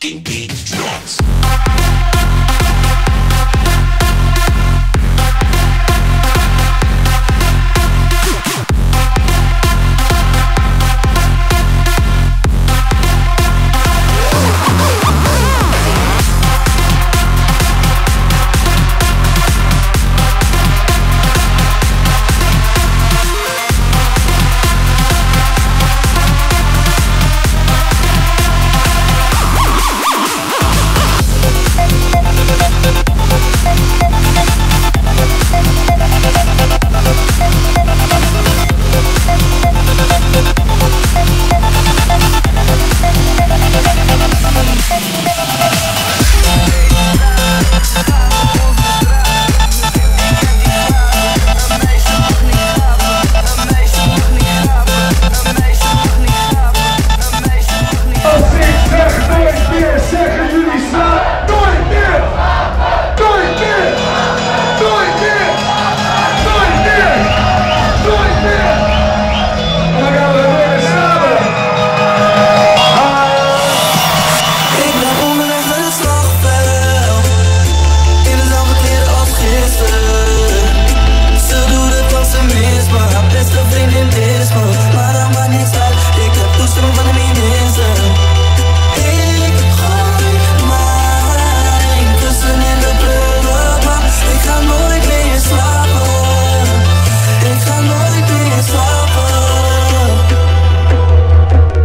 fucking beat drops.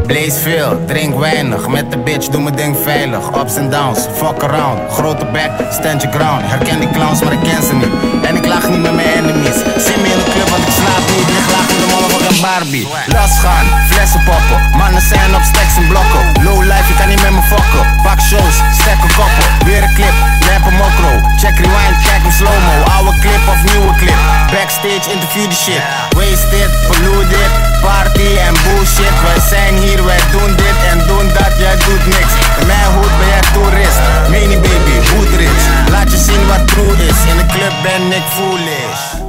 Lees veel, drink weinig, met de bitch doe mijn ding veilig. Ups en downs, fuck around, grote bek, stand your ground. Herken die clowns, maar ik ken ze niet. En ik lach niet met mijn enemies. Zie me in de club, want ik slaap niet. Lig laag in de motherfucking Barbie. Losgaan, flessen poppen, mannen zijn op stacks en blokken. Low life, je kan niet met me fokken. Pak shows, stekken koppen, weer een clip, lijp een mokro. Check rewind, kijk hem slow-mo. Oude clip of nieuwe clip, backstage interview the shit. Wasted, polluted, party en bullshit. Wij zijn hier, wij doen dit en doen dat, jij doet niks. In mijn hoed ben jij toerist, mini baby, hoed rich. Laat je zien wat true is, in de club ben ik foolish.